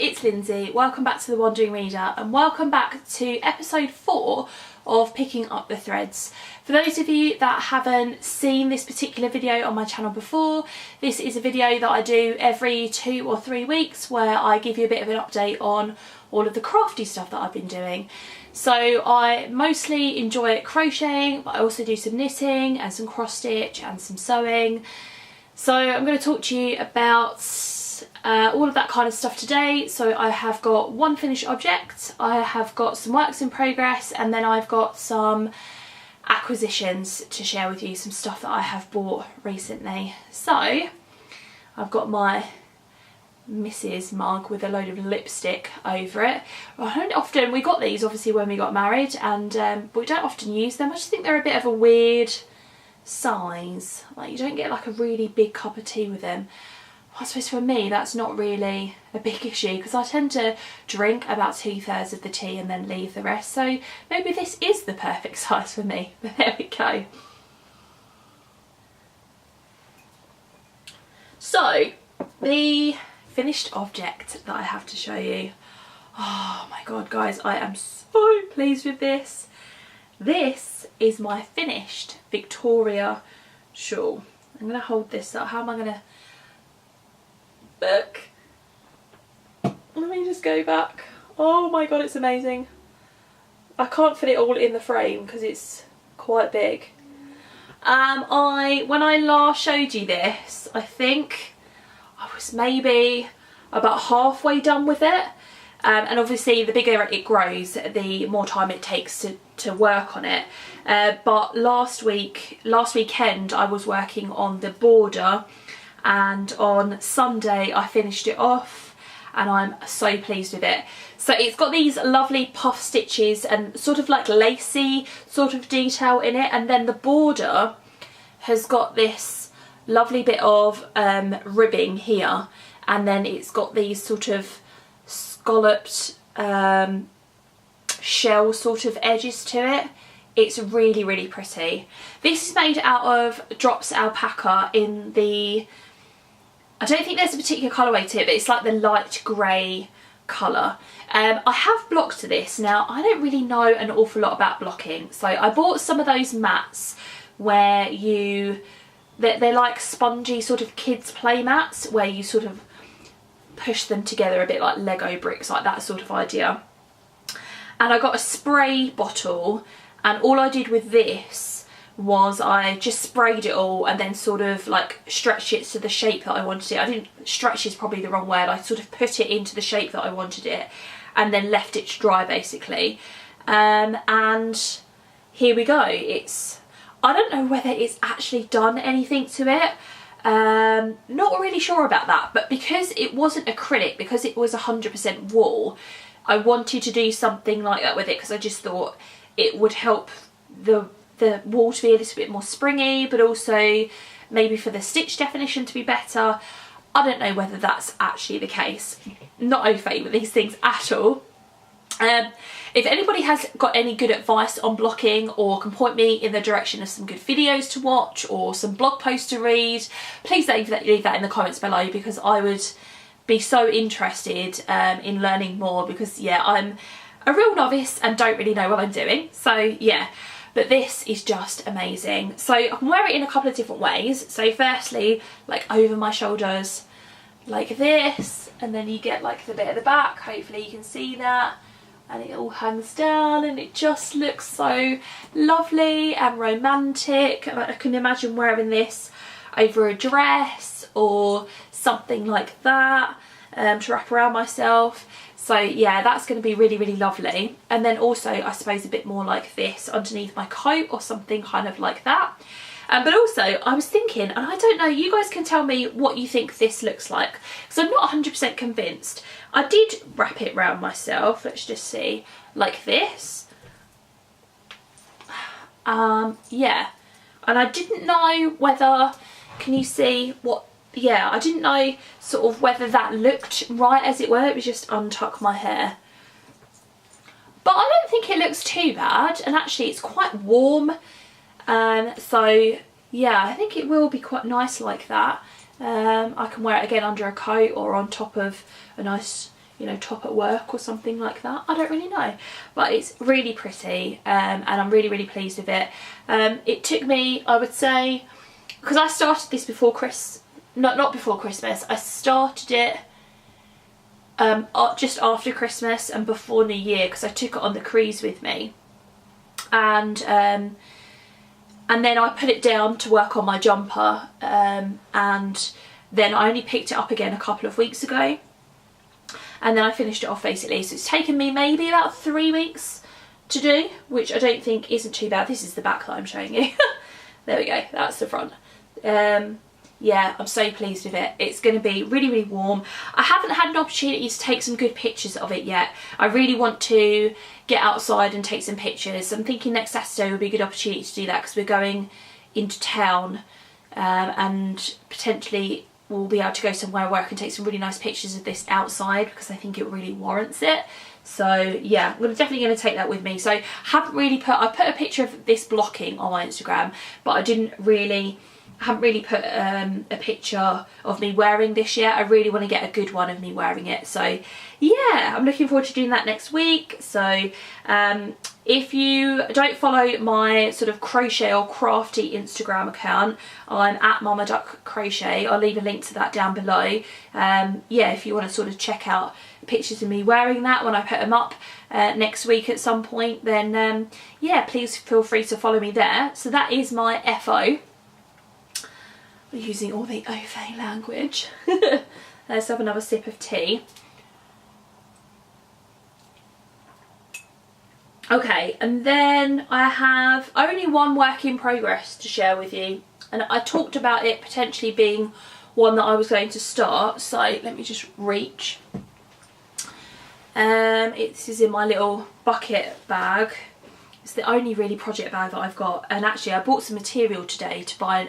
it's Lindsay. Welcome back to The Wandering Reader and welcome back to episode 4 of Picking Up the Threads. For those of you that haven't seen this particular video on my channel before, this is a video that I do every 2 or 3 weeks where I give you a bit of an update on all of the crafty stuff that I've been doing. So I mostly enjoy crocheting, but I also do some knitting and some cross stitch and some sewing. So I'm going to talk to you about all of that kind of stuff today. So I have got one finished object, I have got some works in progress, and then I've got some acquisitions to share with you, some stuff that I have bought recently. So I've got my Mrs. mug with a load of lipstick over it. I don't often, we got these obviously when we got married, and but we don't often use them. I just think they're a bit of a weird size. Like, you don't get like a really big cup of tea with them. I suppose for me that's not really a big issue because I tend to drink about 2/3 of the tea and then leave the rest, so maybe this is the perfect size for me. But there we go. So the finished object that I have to show you, oh my god guys, I am so pleased with this. This is my finished Victoria shawl. I'm going to hold this up. How am I going to look? Let me just go back. Oh my god, it's amazing. I can't fit it all in the frame because it's quite big. When I last showed you this, I think I was maybe about halfway done with it. And obviously the bigger it grows, the more time it takes to work on it. But last weekend I was working on the border, and on Sunday I finished it off and I'm so pleased with it. So it's got these lovely puff stitches and sort of like lacy sort of detail in it, and then the border has got this lovely bit of ribbing here, and then it's got these sort of scalloped shell sort of edges to it. It's really, really pretty. This is made out of Drops alpaca in the, I don't think there's a particular colourway to it, but it's like the light grey colour. I have blocked this. Now, I don't really know an awful lot about blocking, so I bought some of those mats where they're like spongy sort of kids play mats where you sort of push them together a bit like Lego bricks, like that sort of idea. And I got a spray bottle, and all I did with this was I just sprayed it all and then sort of like stretched it to the shape that I wanted it. I didn't, stretch is probably the wrong word, I sort of put it into the shape that I wanted it and then left it to dry basically. And here we go. It's, I don't know whether it's actually done anything to it. Not really sure about that, but because it wasn't acrylic, because it was 100% wool, I wanted to do something like that with it because I just thought it would help the wool to be a little bit more springy, but also maybe for the stitch definition to be better. I don't know whether that's actually the case. Not au fait with these things at all. If anybody has got any good advice on blocking or can point me in the direction of some good videos to watch or some blog posts to read, please leave that in the comments below, because I would be so interested in learning more, because yeah, I'm a real novice and don't really know what I'm doing. So yeah, but this is just amazing. So I can wear it in a couple of different ways. So firstly, like over my shoulders like this, and then you get like the bit at the back, hopefully you can see that, and it all hangs down and it just looks so lovely and romantic. I can imagine wearing this over a dress or something like that to wrap around myself. So yeah, that's going to be really, really lovely. And then also I suppose a bit more like this underneath my coat or something kind of like that. But also I was thinking, and I don't know, you guys can tell me what you think this looks like, because I'm not 100% convinced. I did wrap it round myself, let's just see, like this. Yeah, and I didn't know whether, can you see what, yeah, I didn't know sort of whether that looked right, as it were. It was just untuck my hair. But I don't think it looks too bad, and actually it's quite warm. So yeah, I think it will be quite nice like that. I can wear it again under a coat or on top of a nice you know, top at work or something like that. I don't really know, but it's really pretty, and I'm really, really pleased with it. It took me, I would say, because I started this before not before Christmas, I started it just after Christmas and before New Year, because I took it on the cruise with me, and then I put it down to work on my jumper, and then I only picked it up again a couple of weeks ago, and then I finished it off basically. So it's taken me maybe about 3 weeks to do, which I don't think isn't too bad. This is the back that I'm showing you. There we go, that's the front. Yeah, I'm so pleased with it. It's going to be really, really warm. I haven't had an opportunity to take some good pictures of it yet. I really want to get outside and take some pictures. I'm thinking next Saturday would be a good opportunity to do that, because we're going into town, and potentially we'll be able to go somewhere where I can take some really nice pictures of this outside, because I think it really warrants it. So yeah, I'm definitely going to take that with me. So I put a picture of this blocking on my Instagram, but I haven't really put a picture of me wearing this yet. I really want to get a good one of me wearing it. So yeah, I'm looking forward to doing that next week. So if you don't follow my sort of crochet or crafty Instagram account, I'm at mama.crochet. I'll leave a link to that down below. Yeah, if you want to sort of check out pictures of me wearing that when I put them up next week at some point, then yeah, please feel free to follow me there. So that is my FO. Using all the OV language. Let's have another sip of tea. Okay, and then I have only one work in progress to share with you, and I talked about it potentially being one that I was going to start, so let me just reach. This is in my little bucket bag. It's the only really project bag that I've got, and actually I bought some material today to buy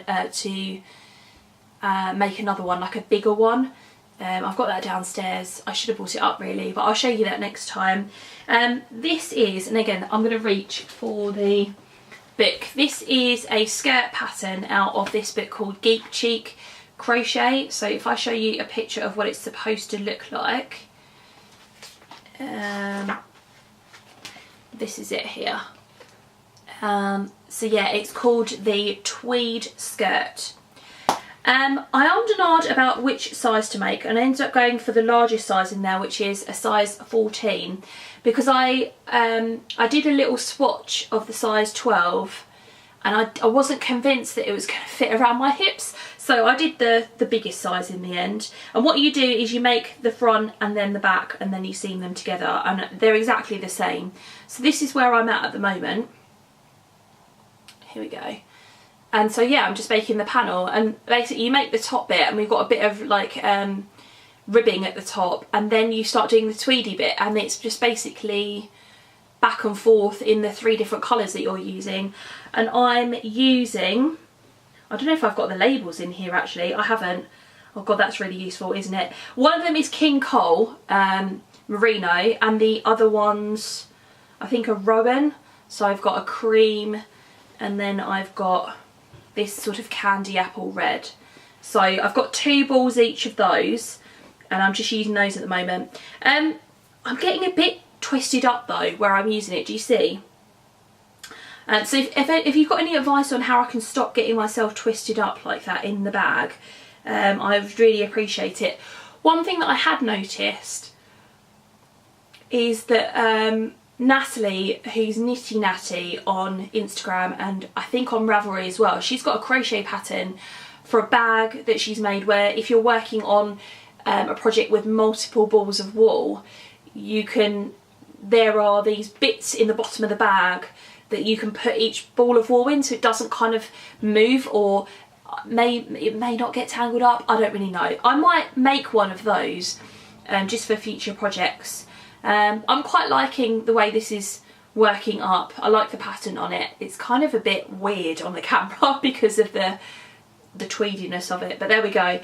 make another one, like a bigger one. I've got that downstairs. I should have brought it up really, but I'll show you that next time. This is, and again I'm going to reach for the book, this is a skirt pattern out of this book called Geek Cheek Crochet. So if I show you a picture of what it's supposed to look like, this is it here. So yeah, it's called the tweed skirt. I ummed and ahed about which size to make, and I ended up going for the largest size in there, which is a size 14, because I did a little swatch of the size 12, and I wasn't convinced that it was going to fit around my hips, so I did the biggest size in the end. And what you do is you make the front and then the back, and then you seam them together, and they're exactly the same. So this is where I'm at the moment. Here we go. And so yeah, I'm just making the panel, and basically you make the top bit, and we've got a bit of like ribbing at the top, and then you start doing the tweedy bit, and it's just basically back and forth in the 3 different colours that you're using. And I'm using, I don't know if I've got the labels in here actually, I haven't. Oh god, that's really useful, isn't it? One of them is King Cole Merino, and the other ones I think are Rowan. So I've got a cream, and then I've got this sort of candy apple red. So I've got 2 balls each of those, and I'm just using those at the moment. I'm getting a bit twisted up though where I'm using it, do you see? So if you've got any advice on how I can stop getting myself twisted up like that in the bag, I would really appreciate it. One thing that I had noticed is that Natalie, who's Knitty Natty on Instagram and I think on Ravelry as well, she's got a crochet pattern for a bag that she's made where if you're working on a project with multiple balls of wool, there are these bits in the bottom of the bag that you can put each ball of wool in, so it doesn't kind of move, or it may not get tangled up. I don't really know. I might make one of those just for future projects. I'm quite liking the way this is working up. I like the pattern on it. It's kind of a bit weird on the camera because of the tweediness of it, but there we go.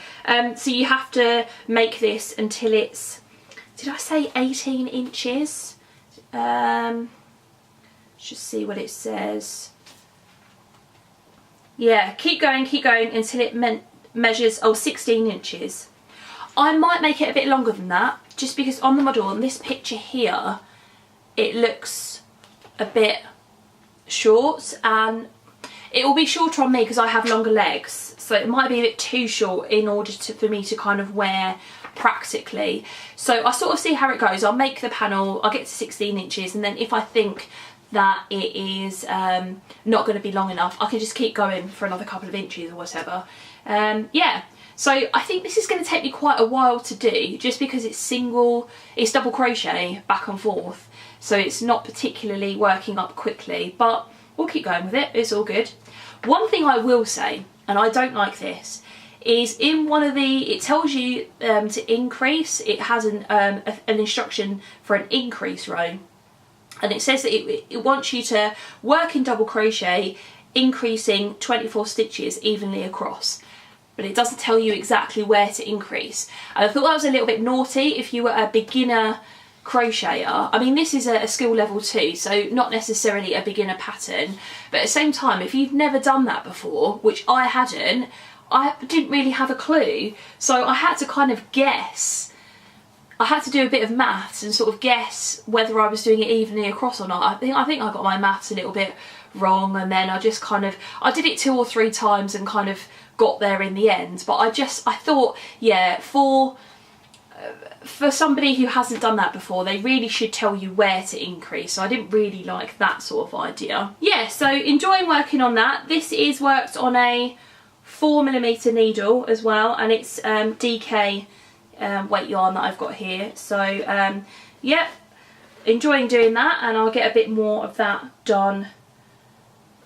So you have to make this until it's, did I say 18 inches? Just see what it says. Yeah, keep going until it measures, 16 inches. I might make it a bit longer than that, just because on the model, on this picture here, it looks a bit short, and it will be shorter on me because I have longer legs, so it might be a bit too short in order for me to kind of wear practically. So I'll sort of see how it goes. I'll make the panel, I'll get to 16 inches, and then if I think that it is not going to be long enough, I can just keep going for another couple of inches or whatever. Yeah, so I think this is going to take me quite a while to do, just because it's double crochet back and forth, so it's not particularly working up quickly, but we'll keep going with it, it's all good. One thing I will say, and I don't like this, is in one of the, it tells you to increase, it has an instruction for an increase row, and it says that it wants you to work in double crochet, increasing 24 stitches evenly across, but it doesn't tell you exactly where to increase. And I thought that was a little bit naughty if you were a beginner crocheter. I mean, this is a skill level 2, so not necessarily a beginner pattern, but at the same time, if you've never done that before, which I hadn't, I didn't really have a clue, so I had to kind of guess. I had to do a bit of maths and sort of guess whether I was doing it evenly across or not. I think I got my maths a little bit wrong, and then I just kind of, I did it 2 or 3 times and kind of got there in the end. But I thought, yeah, for somebody who hasn't done that before, they really should tell you where to increase, so I didn't really like that sort of idea. Yeah, so enjoying working on that. This is worked on a 4mm needle as well, and it's DK weight yarn that I've got here, so yeah, enjoying doing that, and I'll get a bit more of that done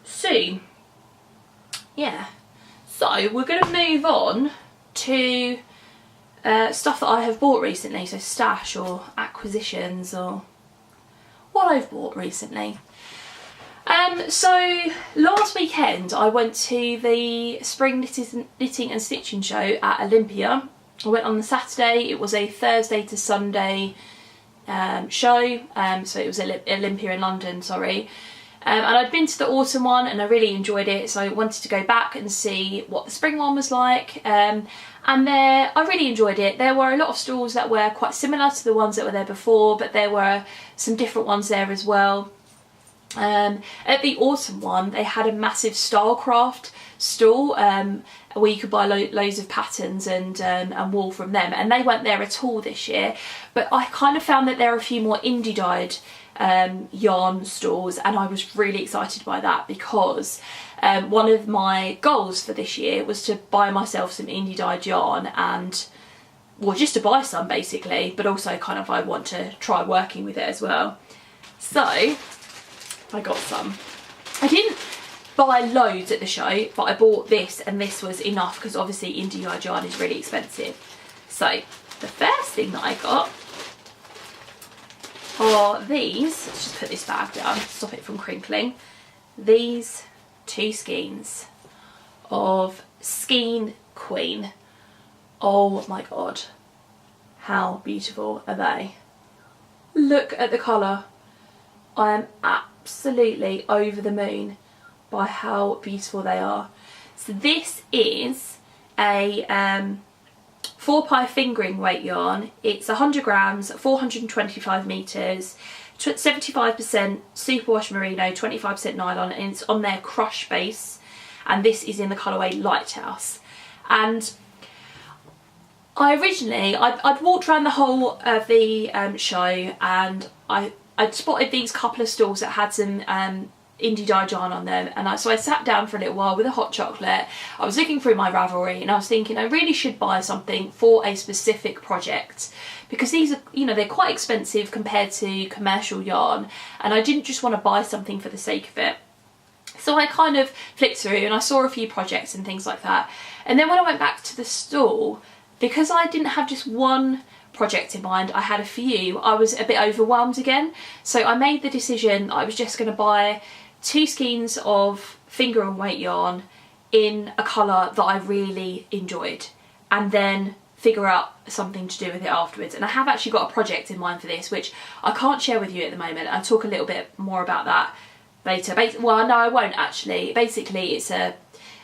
soon. Yeah, so we're going to move on to stuff that I have bought recently, so stash or acquisitions or what I've bought recently. So last weekend I went to the Spring Knitting and Stitching Show at Olympia. I went on the Saturday. It was a Thursday to Sunday show, so it was at Olympia in London, sorry. And I'd been to the autumn one and I really enjoyed it, so I wanted to go back and see what the spring one was like. And I really enjoyed it. There were a lot of stalls that were quite similar to the ones that were there before, but there were some different ones there as well. At the autumn one, they had a massive Stylecraft stall where you could buy loads of patterns and wool from them, and they weren't there at all this year. But I kind of found that there are a few more indie dyed yarn stalls, and I was really excited by that, because one of my goals for this year was to buy myself some indie dyed yarn, and well, just to buy some basically, but also kind of I want to try working with it as well. So I got some. I didn't buy loads at the show, but I bought this, and this was enough because obviously indie dyed yarn is really expensive. So the first thing that I got are these. Let's just put this bag down, stop it from crinkling. These 2 skeins of Skein Queen. Oh my god, how beautiful are they? Look at the colour. I am absolutely over the moon by how beautiful they are. So this is a 4-ply fingering weight yarn. It's 100 grams, 425 metres, 75% superwash merino, 25% nylon, and it's on their crush base, and this is in the colourway Lighthouse. And I'd walked around the whole of the show, and I'd spotted these couple of stalls that had some indie dyed yarn on them, and so I sat down for a little while with a hot chocolate. I was looking through my Ravelry, and I was thinking I really should buy something for a specific project, because these are, you know, they're quite expensive compared to commercial yarn, and I didn't just want to buy something for the sake of it. So I kind of flicked through and I saw a few projects and things like that, and then when I went back to the stall, because I didn't have just one project in mind, I had a few, I was a bit overwhelmed again. So I made the decision I was just going to buy 2 skeins of finger and weight yarn in a colour that I really enjoyed, and then figure out something to do with it afterwards. And I have actually got a project in mind for this, which I can't share with you at the moment. I'll talk a little bit more about that later. Well, no, I won't actually. Basically, it's a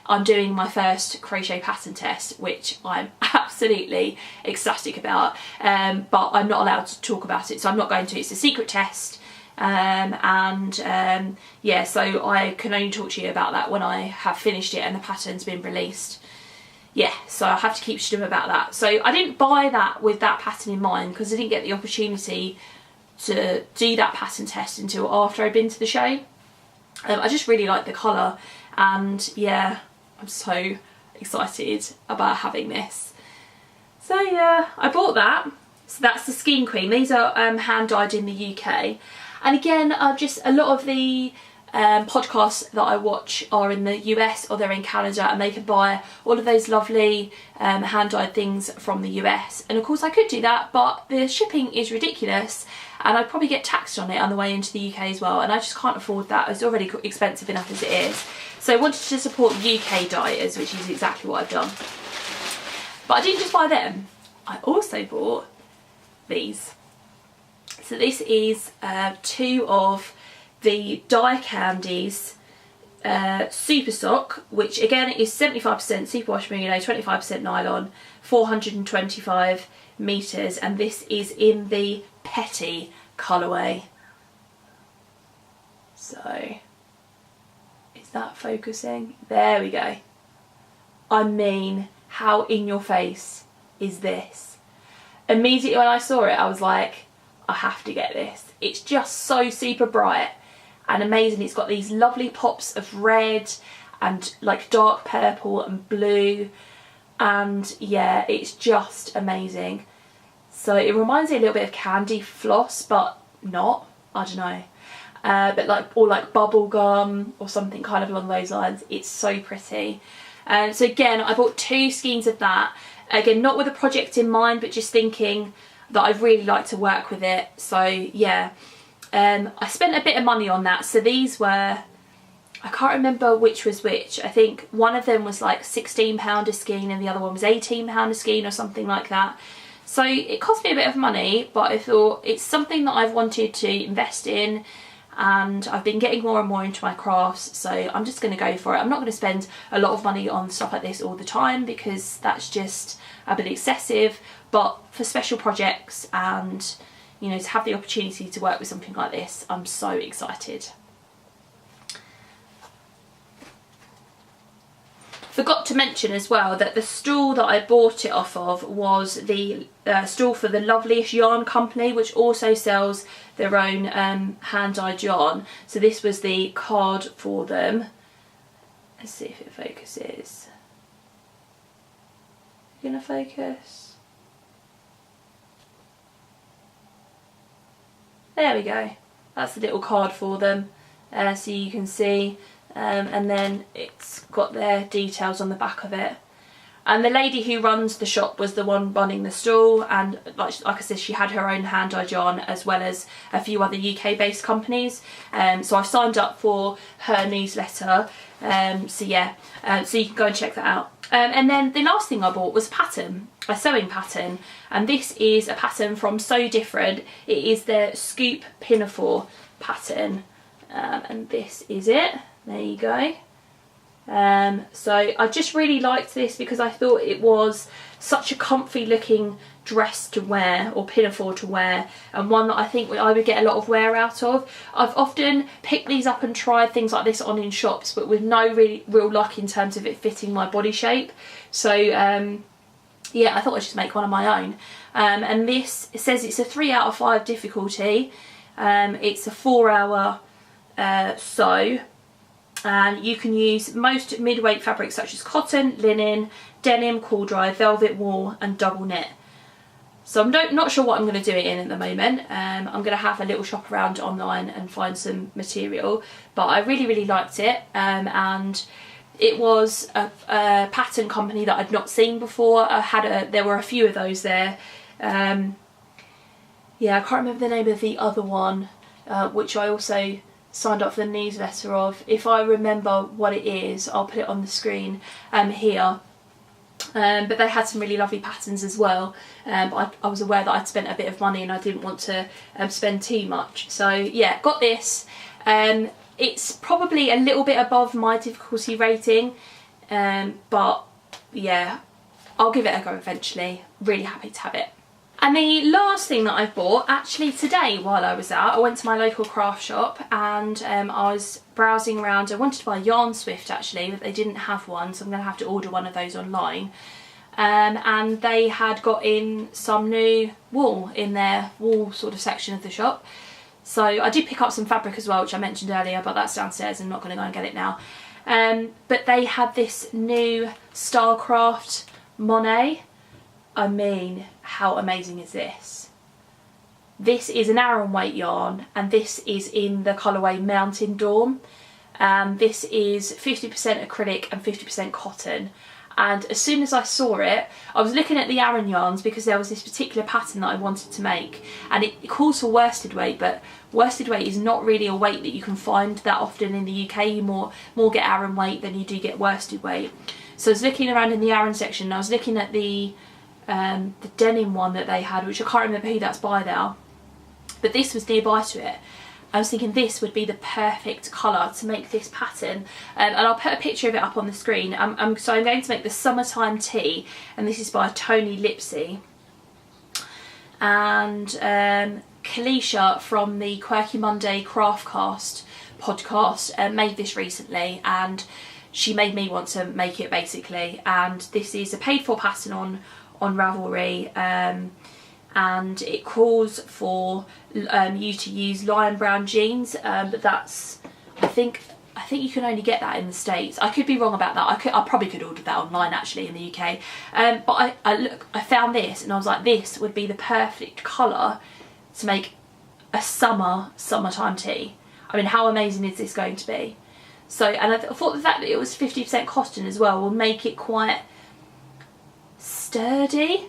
I'm doing my first crochet pattern test, which I'm absolutely ecstatic about, but I'm not allowed to talk about it, so I'm not going to. It's a secret test, yeah, so I can only talk to you about that when I have finished it and the pattern's been released. Yeah, so I have to keep stum about that. So I didn't buy that with that pattern in mind, because I didn't get the opportunity to do that pattern test until after I'd been to the show. I just really like the colour, and yeah, I'm so excited about having this. So yeah, I bought that. So that's the Skein Queen. These are hand dyed in the UK. And again, just a lot of the podcasts that I watch are in the US or they're in Canada, and they can buy all of those lovely hand dyed things from the US. And of course I could do that, but the shipping is ridiculous, and I'd probably get taxed on it on the way into the UK as well, and I just can't afford that. It's already expensive enough as it is. So I wanted to support UK dyers, which is exactly what I've done. But I didn't just buy them, I also bought these. So this is 2 of the Die Candies Super Sock, which again is 75% superwash merino, 25% nylon, 425 meters, and this is in the Petty colourway. So, is that focusing? There we go. I mean, how in your face is this? Immediately when I saw it, I was like, I have to get this. It's just so super bright and amazing. It's got these lovely pops of red and like dark purple and blue, and yeah, it's just amazing. So it reminds me a little bit of candy floss, but not, I don't know, but like, or like bubble gum or something kind of along those lines. It's so pretty. So again, I bought 2 skeins of that, again not with a project in mind, but just thinking that I'd really like to work with it. So yeah, I spent a bit of money on that. So these were, I can't remember which was which. I think one of them was like £16 a skein and the other one was £18 a skein or something like that. So it cost me a bit of money, but I thought it's something that I've wanted to invest in, and I've been getting more and more into my crafts, so I'm just going to go for it. I'm not going to spend a lot of money on stuff like this all the time, because that's just a bit excessive, but for special projects and, you know, to have the opportunity to work with something like this, I'm so excited. Forgot to mention as well that the stall that I bought it off of was the stall for the Loveliest Yarn Company, which also sells their own hand-dyed yarn. So this was the card for them. Let's see if it focuses. Gonna focus? There we go. That's the little card for them, so you can see. And then it's got their details on the back of it. And the lady who runs the shop was the one running the stall, and like I said, she had her own hand-dyed yarn as well as a few other UK based companies. So I've signed up for her newsletter, so yeah, so you can go and check that out. And then the last thing I bought was a pattern, a sewing pattern, and this is a pattern from So Different. It is their Scoop Pinafore pattern, and this is it. There you go. So I just really liked this because I thought it was such a comfy looking dress to wear, or pinafore to wear, and one that I think I would get a lot of wear out of. I've often picked these up and tried things like this on in shops, but with no real luck in terms of it fitting my body shape. So yeah, I thought I'd just make one of my own. And this, it says it's a 3 out of 5 difficulty. It's a 4-hour sew. And you can use most mid-weight fabrics such as cotton, linen, denim, corduroy, velvet wool and double knit. So I'm not sure what I'm going to do it in at the moment. I'm going to have a little shop around online and find some material, but I really liked it, and it was a pattern company that I'd not seen before. There were a few of those there. Yeah, I can't remember the name of the other one, which I also signed up for the newsletter of. If I remember what it is, I'll put it on the screen here. But they had some really lovely patterns as well. But I was aware that I'd spent a bit of money and I didn't want to spend too much. So yeah, got this. It's probably a little bit above my difficulty rating. but yeah, I'll give it a go eventually. Really happy to have it. And the last thing that I've bought, actually today while I was out, I went to my local craft shop and I was browsing around. I wanted to buy a yarn swift actually, but they didn't have one, so I'm going to have to order one of those online. And they had got in some new wool in their wool sort of section of the shop. So I did pick up some fabric as well, which I mentioned earlier, but that's downstairs. I'm not going to go and get it now. But they had this new Starcraft Monet. I mean, how amazing is this? This is an Aran weight yarn, and this is in the colourway Mountain Dawn. This is 50% acrylic and 50% cotton. And as soon as I saw it, I was looking at the Aran yarns because there was this particular pattern that I wanted to make, and it calls for worsted weight, but worsted weight is not really a weight that you can find that often in the UK. You more get Aran weight than you do get worsted weight. So I was looking around in the Aran section, and I was looking at the denim one that they had, which I can't remember who that's by now, but this was nearby to it. I was thinking this would be the perfect colour to make this pattern, and I'll put a picture of it up on the screen. So I'm going to make the Summertime Tea, and this is by Tony Lipsy. And Kalisha from the Quirky Monday Craftcast podcast made this recently, and she made me want to make it basically. And this is a paid for pattern on Ravelry, and it calls for you to use lion brown jeans, but that's, I think you can only get that in the States. I could be wrong about that. I probably could order that online actually in the UK. But I found this and I was like, this would be the perfect colour to make a summertime tea. I mean, how amazing is this going to be? So, and I thought the fact that it was 50% cotton as well will make it quite sturdy,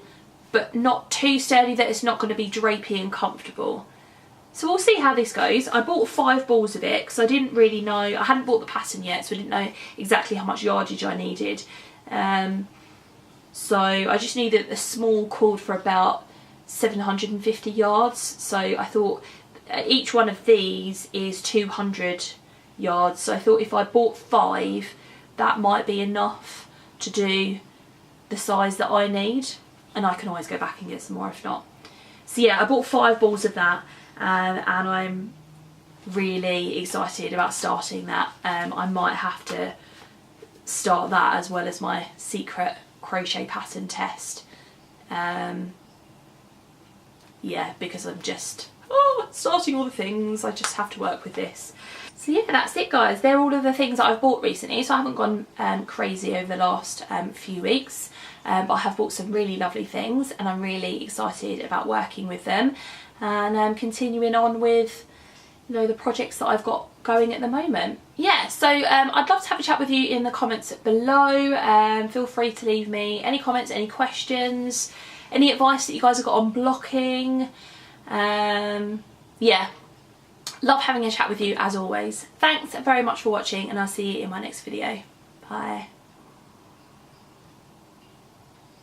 but not too sturdy that it's not going to be drapey and comfortable. So we'll see how this goes. I bought 5 balls of it because I didn't really know, I hadn't bought the pattern yet, so I didn't know exactly how much yardage I needed. So I just knew that the small called for about 750 yards. So I thought each one of these is 200 yards. So I thought if I bought 5, that might be enough to do the size that I need. And I can always go back and get some more if not. So yeah, I bought 5 balls of that, and I'm really excited about starting that. I might have to start that as well as my secret crochet pattern test. Yeah, because I'm just starting all the things. I just have to work with this. So yeah, that's it guys. They're all of the things that I've bought recently. So I haven't gone crazy over the last few weeks. But I have bought some really lovely things, and I'm really excited about working with them and continuing on with, you know, the projects that I've got going at the moment. Yeah, so I'd love to have a chat with you in the comments below. Feel free to leave me any comments, any questions, any advice that you guys have got on blocking. Yeah, love having a chat with you as always. Thanks very much for watching, and I'll see you in my next video. Bye.